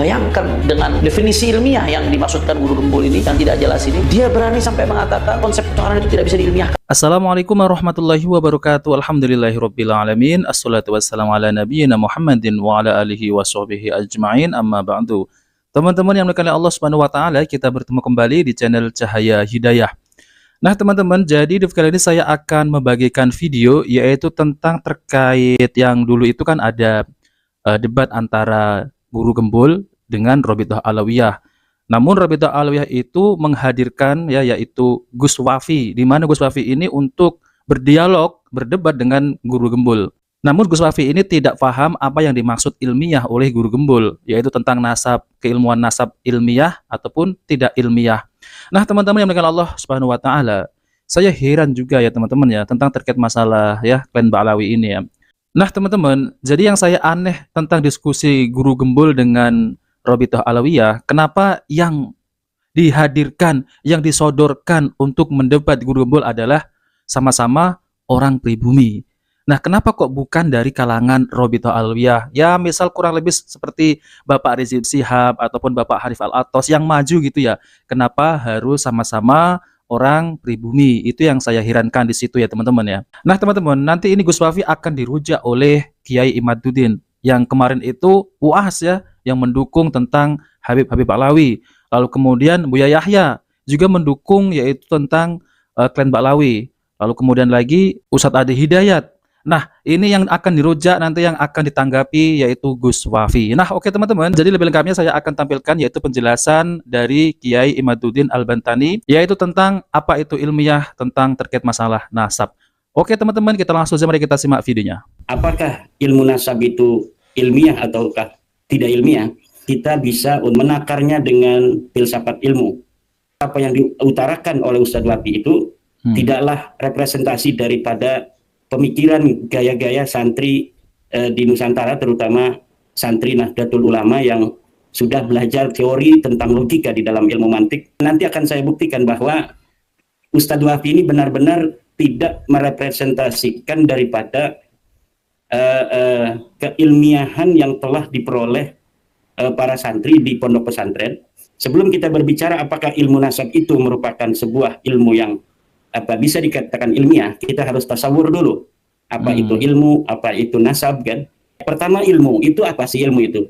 Bayangkan dengan definisi ilmiah yang dimaksudkan guru gembul ini, yang tidak jelas ini, dia berani sampai mengatakan konsep pertukaran itu tidak bisa diilmiahkan. Assalamualaikum warahmatullahi wabarakatuh. Alhamdulillahirrabbilalamin. Assalatu wassalamu ala nabiyyina Muhammadin wa ala alihi wa sahbihi ajma'in, amma ba'du. Teman-teman yang dimuliakan Allah Subhanahu wa taala, kita bertemu kembali di channel Cahaya Hidayah. Nah, teman-teman, jadi di kali ini saya akan membagikan video yaitu tentang terkait yang dulu itu kan ada debat antara guru gembul dengan Robitoh Alawiyah. Namun Robitoh Alawiyah itu menghadirkan yaitu Gus Wafi, di mana Gus Wafi ini untuk berdialog, berdebat dengan guru gembul. Namun Gus Wafi ini tidak paham apa yang dimaksud ilmiah oleh guru gembul, yaitu tentang nasab, keilmuan nasab ilmiah ataupun tidak ilmiah. Nah, teman-teman yang dimuliakan Allah Subhanahu wa taala, saya heran juga ya teman-teman ya tentang terkait masalah ya klan Ba'alawi ini ya. Nah, teman-teman, jadi yang saya aneh tentang diskusi guru gembul dengan Robitoh Alawiyah, kenapa yang dihadirkan, yang disodorkan untuk mendebat guru gembul adalah sama-sama orang pribumi. Nah, kenapa kok bukan dari kalangan Robitoh Alawiyah? Ya, misal kurang lebih seperti Bapak Rizik Syihab ataupun Bapak Harif Al-Atos yang maju gitu ya. Kenapa harus sama-sama orang pribumi? Itu yang saya herankan di situ ya teman-teman ya. Nah, teman-teman, nanti ini Gus Wafi akan dirujak oleh Kiai Imaduddin yang kemarin itu UAS ya, yang mendukung tentang Habib Ba'alawi. Lalu kemudian Buya Yahya juga mendukung yaitu tentang klan Ba'alawi. Lalu kemudian lagi Ustadz Adi Hidayat. Nah, ini yang akan dirujak nanti yang akan ditanggapi yaitu Gus Wafi. Nah, oke teman-teman, jadi lebih lengkapnya saya akan tampilkan yaitu penjelasan dari Kiai Imaduddin Al-Bantani yaitu tentang apa itu ilmiah tentang terkait masalah nasab. Oke teman-teman, kita langsung saja, mari kita simak videonya. Apakah ilmu nasab itu ilmiah ataukah tidak ilmiah? Kita bisa menakarnya dengan filsafat ilmu. Apa yang diutarakan oleh Ustadz Wafi itu tidaklah representasi daripada pemikiran gaya-gaya santri di Nusantara, terutama santri Nahdlatul Ulama yang sudah belajar teori tentang logika di dalam ilmu mantik. Nanti akan saya buktikan bahwa Ustadz Wafi ini benar-benar tidak merepresentasikan daripada keilmiahan yang telah diperoleh para santri di pondok pesantren. Sebelum kita berbicara apakah ilmu nasab itu merupakan sebuah ilmu yang bisa dikatakan ilmiah, kita harus tasawur dulu. Apa itu ilmu, apa itu nasab kan? Pertama, ilmu itu apa sih ilmu itu?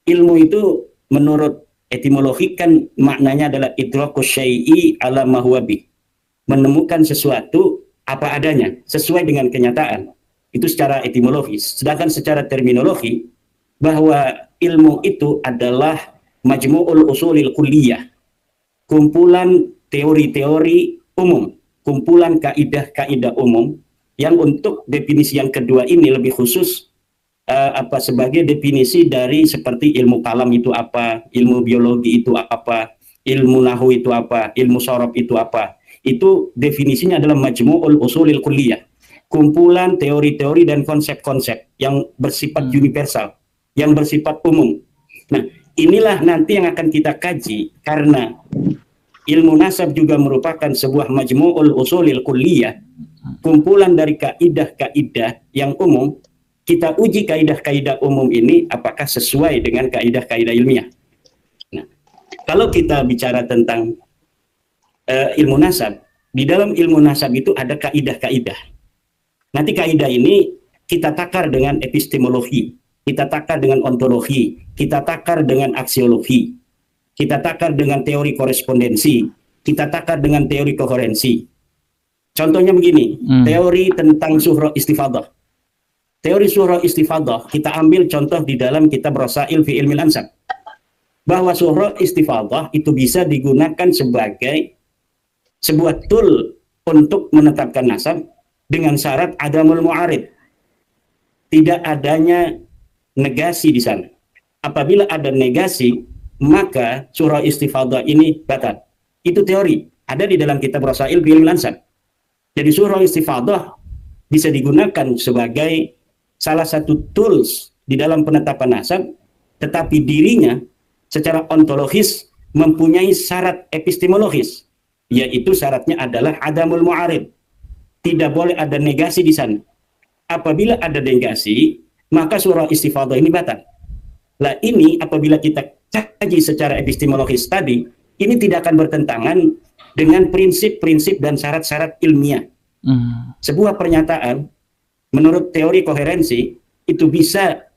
Ilmu itu menurut etimologi kan maknanya adalah idrakus syai'i ala ma huwa bih. Menemukan sesuatu apa adanya, sesuai dengan kenyataan. Itu secara etimologis. Sedangkan secara terminologi, bahwa ilmu itu adalah majmu'ul usulil kulliyah. Kumpulan teori-teori umum. Kumpulan kaidah-kaidah umum yang untuk definisi yang kedua ini lebih khusus sebagai definisi dari seperti ilmu kalam itu apa, ilmu biologi itu apa, ilmu nahwu itu apa, ilmu sorof itu apa. Itu definisinya adalah majmu'ul usulil kulliyah, kumpulan teori-teori dan konsep-konsep yang bersifat universal, yang bersifat umum. Nah, inilah nanti yang akan kita kaji, karena ilmu nasab juga merupakan sebuah majmu'ul usulil kulliyah, kumpulan dari kaidah-kaidah yang umum. Kita uji kaidah-kaidah umum ini apakah sesuai dengan kaidah-kaidah ilmiah. Nah, kalau kita bicara tentang ilmu nasab, di dalam ilmu nasab itu ada kaidah-kaidah. Nanti kaidah ini kita takar dengan epistemologi, kita takar dengan ontologi, kita takar dengan aksiologi, kita takar dengan teori korespondensi, kita takar dengan teori koherensi. Contohnya begini, teori tentang suhra istifadah. Teori suhra istifadah kita ambil contoh di dalam kitab Rasail fi Ilmil Ansab. Bahwa suhra istifadah itu bisa digunakan sebagai sebuah tool untuk menetapkan nasab dengan syarat adamul mu'arid. Tidak adanya negasi di sana. Apabila ada negasi, maka surah istifadah ini batal. Itu teori, ada di dalam kitab Rasail fi Ilmil Ansab. Jadi surah istifadah bisa digunakan sebagai salah satu tools di dalam penetapan nasab, tetapi dirinya secara ontologis mempunyai syarat epistemologis, yaitu syaratnya adalah adamul mu'arid. Tidak boleh ada negasi di sana. Apabila ada negasi, maka surah istifadah ini batal. Lah ini apabila kita kaji secara epistemologis tadi, ini tidak akan bertentangan dengan prinsip-prinsip dan syarat-syarat ilmiah. Sebuah pernyataan menurut teori koherensi itu bisa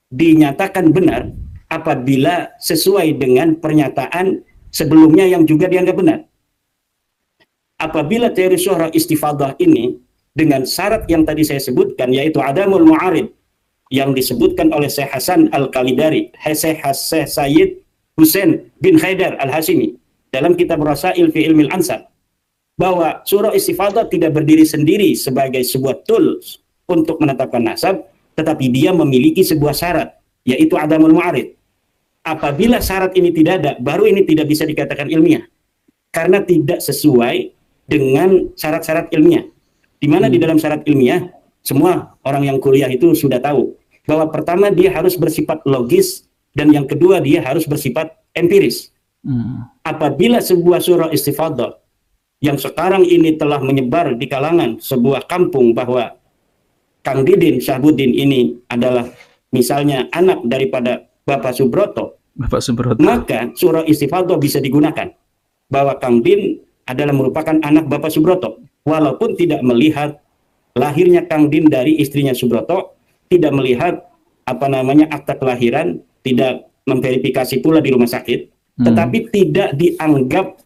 dinyatakan benar apabila sesuai dengan pernyataan sebelumnya yang juga dianggap benar. Apabila teori syuhra istifadah ini dengan syarat yang tadi saya sebutkan, yaitu adamul mu'arid, yang disebutkan oleh Syekh Hasan Al-Kalidari, Syekh Sayyid Husain bin Haidar Al-Hashimi dalam kitab Rasail fi Ilmil Ansab, bahwa surah istifadah tidak berdiri sendiri sebagai sebuah tools untuk menetapkan nasab, tetapi dia memiliki sebuah syarat, yaitu adamul mu'arid. Apabila syarat ini tidak ada, baru ini tidak bisa dikatakan ilmiah, karena tidak sesuai dengan syarat-syarat ilmiah. Di mana di dalam syarat ilmiah, semua orang yang kuliah itu sudah tahu bahwa pertama dia harus bersifat logis, dan yang kedua dia harus bersifat empiris. Apabila sebuah surah istifadah yang sekarang ini telah menyebar di kalangan sebuah kampung bahwa Kang Didin Syahbuddin ini adalah misalnya anak daripada Bapak Subroto, maka surah istifadah bisa digunakan bahwa Kang Din adalah merupakan anak Bapak Subroto, walaupun tidak melihat lahirnya Kang Din dari istrinya Subroto, tidak melihat akta kelahiran, tidak memverifikasi pula di rumah sakit, tetapi tidak dianggap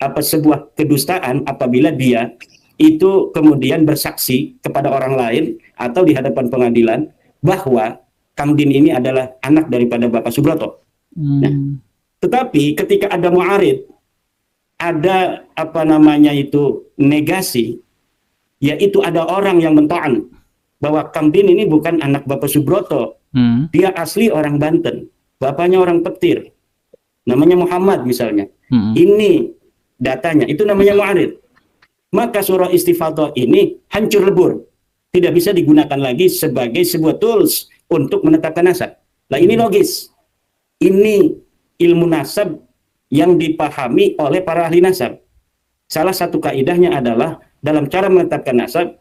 sebuah kedustaan apabila dia itu kemudian bersaksi kepada orang lain atau di hadapan pengadilan bahwa Kang Din ini adalah anak daripada Bapak Subroto. Nah, tetapi ketika ada mu'arid, ada negasi, yaitu ada orang yang mento'an bahwa Kang Din ini bukan anak Bapak Subroto, dia asli orang Banten, bapaknya orang Petir, namanya Muhammad misalnya, ini datanya, itu namanya mu'arid. Maka surah istifadah ini hancur lebur, tidak bisa digunakan lagi sebagai sebuah tools untuk menetapkan nasab. Nah, ini logis, ini ilmu nasab yang dipahami oleh para ahli nasab. Salah satu kaidahnya adalah dalam cara menetapkan nasab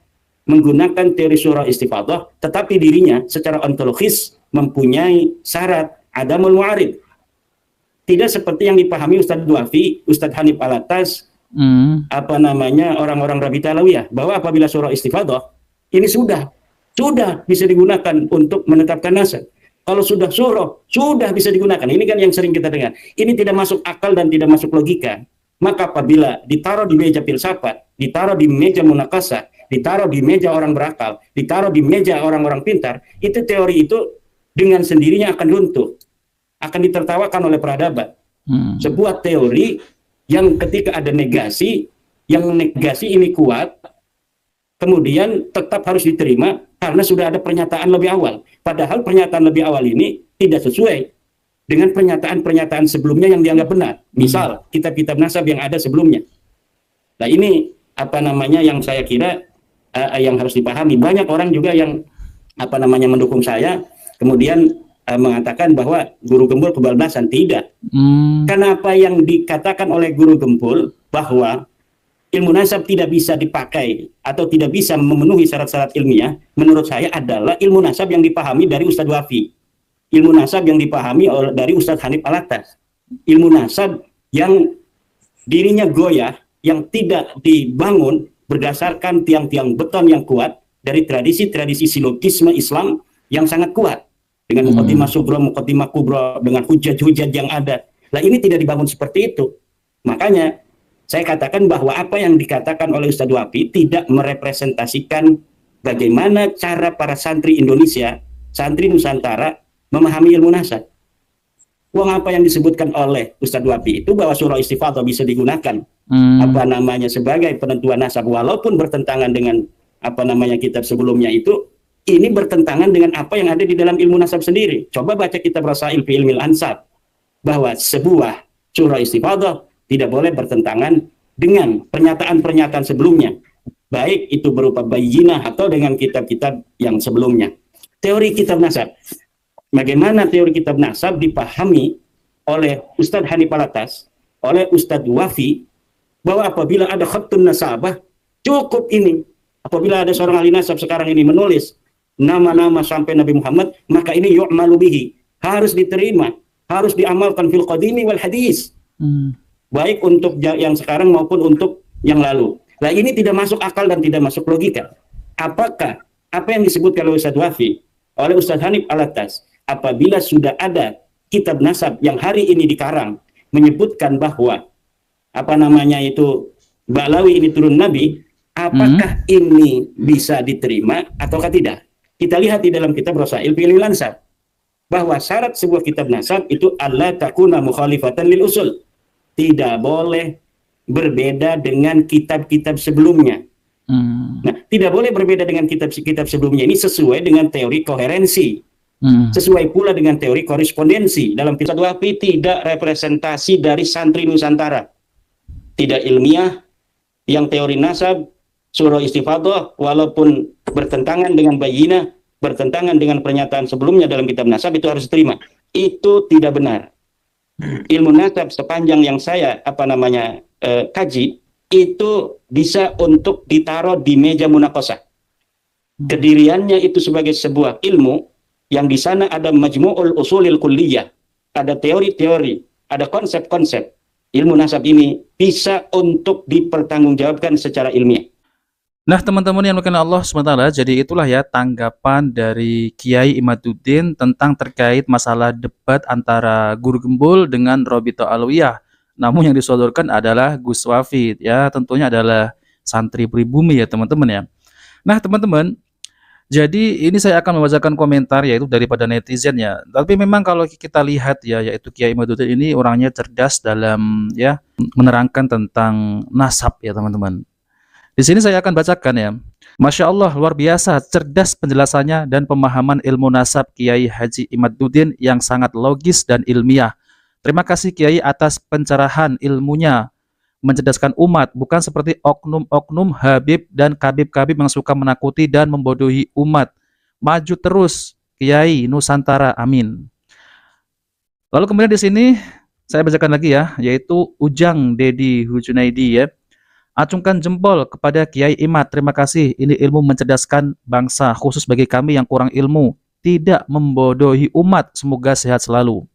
menggunakan teori surah istifadah, tetapi dirinya secara ontologis mempunyai syarat adamul mu'arid. Tidak seperti yang dipahami Ustadz Duafi, Ustadz Hanif Alatas, orang-orang Rabi Talawiyah, bahwa apabila surah istifadah ini sudah bisa digunakan untuk menetapkan nasab. Kalau sudah surah, sudah bisa digunakan. Ini kan yang sering kita dengar. Ini tidak masuk akal dan tidak masuk logika. Maka apabila ditaruh di meja filsafat, ditaruh di meja munakasah, ditaruh di meja orang berakal, ditaruh di meja orang-orang pintar, itu teori itu dengan sendirinya akan runtuh, akan ditertawakan oleh peradaban. Sebuah teori yang ketika ada negasi, yang negasi ini kuat, kemudian tetap harus diterima karena sudah ada pernyataan lebih awal. Padahal pernyataan lebih awal ini tidak sesuai dengan pernyataan-pernyataan sebelumnya yang dianggap benar. Misal kitab-kitab nasab yang ada sebelumnya. Nah, ini yang saya kira yang harus dipahami. Banyak orang juga yang mendukung saya, kemudian mengatakan bahwa Guru Gembul kebablasan. Tidak. Karena apa yang dikatakan oleh Guru Gembul bahwa ilmu nasab tidak bisa dipakai atau tidak bisa memenuhi syarat-syarat ilmiah, menurut saya adalah ilmu nasab yang dipahami dari Ustadz Wafi, ilmu nasab yang dipahami dari Ustadz Hanif Alatas, ilmu nasab yang dirinya goyah, yang tidak dibangun berdasarkan tiang-tiang beton yang kuat dari tradisi-tradisi silogisme Islam yang sangat kuat, dengan muqaddimah sughra, muqaddimah kubra, dengan hujjah-hujjah yang ada. Nah, ini tidak dibangun seperti itu. Makanya saya katakan bahwa apa yang dikatakan oleh Ustadz Wafi tidak merepresentasikan bagaimana cara para santri Indonesia, santri Nusantara memahami ilmu nasab. Uang apa yang disebutkan oleh Ustadz Wafi itu bahwa surah istifadah bisa digunakan sebagai penentuan nasab, walaupun bertentangan dengan kitab sebelumnya itu, ini bertentangan dengan apa yang ada di dalam ilmu nasab sendiri. Coba baca kitab Rasail fi Ilmil Ansab, bahwa sebuah surah istifadah tidak boleh bertentangan dengan pernyataan-pernyataan sebelumnya, baik itu berupa bayyinah atau dengan kitab-kitab yang sebelumnya. Teori kitab nasab, bagaimana teori kitab nasab dipahami oleh Ustadz Hanif Alatas, oleh Ustadz Wafi, bahwa apabila ada khatun nasabah, cukup ini. Apabila ada seorang ahli nasab sekarang ini menulis nama-nama sampai Nabi Muhammad, maka ini yu'malu bihi, harus diterima, harus diamalkan fil qadimi wal hadis. Baik untuk yang sekarang maupun untuk yang lalu. Nah, ini tidak masuk akal dan tidak masuk logika. Apakah apa yang disebutkan oleh Ustadz Wafi, oleh Ustadz Hanif Alatas, apabila sudah ada kitab nasab yang hari ini dikarang menyebutkan bahwa apa namanya itu Ba'lawi ini turun Nabi, apakah ini bisa diterima ataukah tidak? Kita lihat di dalam kitab Rasail fi Ilmil Ansab bahwa syarat sebuah kitab nasab itu alla takuna mukhalifatan lil usul. Tidak boleh berbeda dengan kitab-kitab sebelumnya. Nah, tidak boleh berbeda dengan kitab-kitab sebelumnya. Ini sesuai dengan teori koherensi. Sesuai pula dengan teori korespondensi. Dalam kitab Wafi tidak representasi dari santri Nusantara. Tidak ilmiah, yang teori nasab, surah istifadah, walaupun bertentangan dengan bayinah, bertentangan dengan pernyataan sebelumnya dalam kitab nasab, itu harus diterima. Itu tidak benar. Ilmu nasab sepanjang yang saya kaji, itu bisa untuk ditaruh di meja munakosah. Kediriannya itu sebagai sebuah ilmu yang di sana ada majmu'ul usulil kulliyah, ada teori-teori, ada konsep-konsep. Ilmu nasab ini bisa untuk dipertanggungjawabkan secara ilmiah. Nah, teman-teman yang dimuliakan Allah SWT, jadi itulah ya tanggapan dari Kiai Imaduddin tentang terkait masalah debat antara Guru Gembul dengan Robito Alawiyah. Namun yang disodorkan adalah Gus Wafi, ya tentunya adalah santri pribumi ya teman-teman ya. Nah teman-teman, jadi ini saya akan membacakan komentar yaitu daripada netizen ya. Tapi memang kalau kita lihat ya, yaitu Kiai Imaduddin ini orangnya cerdas dalam ya menerangkan tentang nasab ya teman-teman. Di sini saya akan bacakan ya. Masya Allah, luar biasa cerdas penjelasannya dan pemahaman ilmu nasab Kiai Haji Imaduddin yang sangat logis dan ilmiah. Terima kasih Kiai atas pencerahan ilmunya, mencerdaskan umat, bukan seperti oknum-oknum Habib dan Kabib-Kabib yang suka menakuti dan membodohi umat. Maju terus Kiai Nusantara, amin. Lalu kemudian di sini saya bacakan lagi ya, yaitu Ujang Dedi Hujunaidi ya. Acungkan jempol kepada Kiai Imad. Terima kasih. Ini ilmu mencerdaskan bangsa, khusus bagi kami yang kurang ilmu. Tidak membodohi umat. Semoga sehat selalu.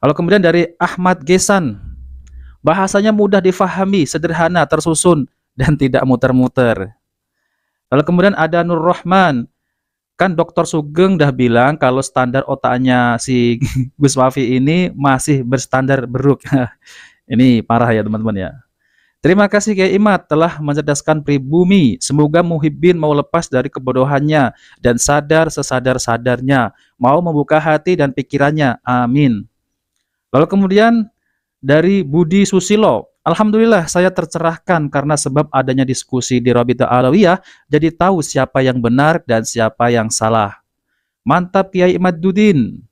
Lalu kemudian dari Ahmad Gesan. Bahasanya mudah difahami, sederhana, tersusun, dan tidak muter-muter. Lalu kemudian ada Nur Rahman. Kan Dr. Sugeng dah bilang kalau standar otaknya si Gus Wafi ini masih berstandar beruk. Ini parah ya teman-teman ya. Terima kasih Kiai Imad telah mencerdaskan pribumi. Semoga Muhibbin mau lepas dari kebodohannya dan sadar sesadar-sadarnya, mau membuka hati dan pikirannya. Amin. Lalu kemudian dari Budi Susilo. Alhamdulillah saya tercerahkan karena sebab adanya diskusi di Robito Alawiyah, jadi tahu siapa yang benar dan siapa yang salah. Mantap Kiai Imaduddin.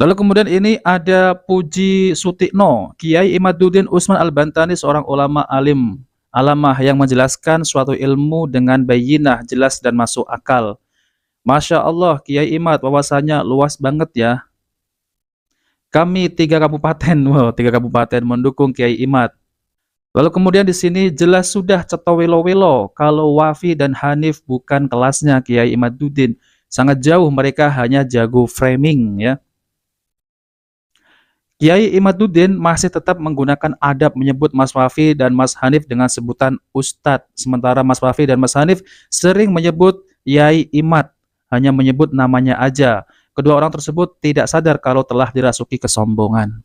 Lalu kemudian ini ada Puji Sutikno, Kiai Imaduddin Utsman Al-Bantani, seorang ulama alim alamah yang menjelaskan suatu ilmu dengan bayinah, jelas dan masuk akal. Masya Allah Kiai Imad, wawasannya luas banget ya. Kami 3 kabupaten, wow 3 kabupaten mendukung Kiai Imad. Lalu kemudian di sini jelas sudah cetowelo-welo kalau Wafi dan Hanif bukan kelasnya Kiai Imaduddin. Sangat jauh, mereka hanya jago framing ya. Kiai Imaduddin masih tetap menggunakan adab menyebut Mas Wafi dan Mas Hanif dengan sebutan Ustadz. Sementara Mas Wafi dan Mas Hanif sering menyebut Yai Imad, hanya menyebut namanya aja. Kedua orang tersebut tidak sadar kalau telah dirasuki kesombongan.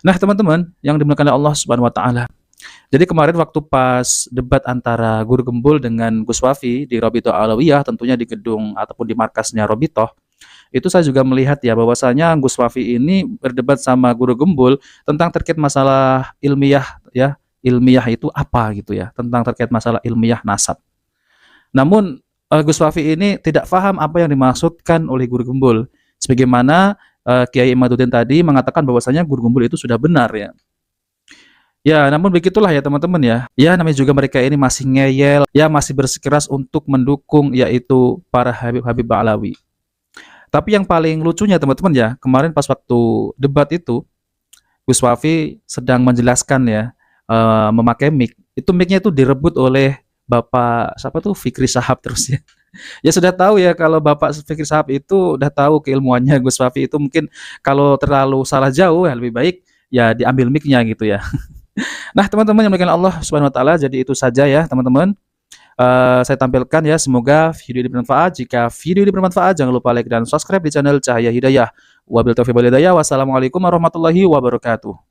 Nah teman-teman yang dimuliakan Allah Subhanahu wa Ta'ala. Jadi kemarin waktu pas debat antara Guru Gembul dengan Gus Wafi di Robito Alawiyah, tentunya di gedung ataupun di markasnya Robito, itu saya juga melihat ya bahwasanya Gus Wafi ini berdebat sama Guru Gembul tentang terkait masalah ilmiah ya, ilmiah itu apa gitu ya, tentang terkait masalah ilmiah nasab. Namun Gus Wafi ini tidak paham apa yang dimaksudkan oleh Guru Gembul. Sebagaimana Kiai Imaduddin tadi mengatakan bahwasanya Guru Gembul itu sudah benar ya. Ya, namun begitulah ya teman-teman ya. Ya, namanya juga mereka ini masih ngeyel, ya masih bersikeras untuk mendukung yaitu para Habib-Habib Ba'lawi. Tapi yang paling lucunya teman-teman ya, kemarin pas waktu debat itu, Gus Wafi sedang menjelaskan ya, memakai mic. Itu mic-nya itu direbut oleh Bapak siapa tuh Fikri Sahab terus ya. Ya sudah tahu ya kalau Bapak Fikri Sahab itu udah tahu keilmuannya Gus Fafi itu mungkin kalau terlalu salah jauh ya lebih baik ya diambil mic-nya gitu ya. Nah, teman-teman yang dimuliakan Allah Subhanahu wa taala, jadi itu saja ya, teman-teman. Saya tampilkan ya, semoga video ini bermanfaat. Jika video ini bermanfaat, jangan lupa like dan subscribe di channel Cahaya Hidayah. Wabillahi taufiq wal hidayah. Wassalamualaikum warahmatullahi wabarakatuh.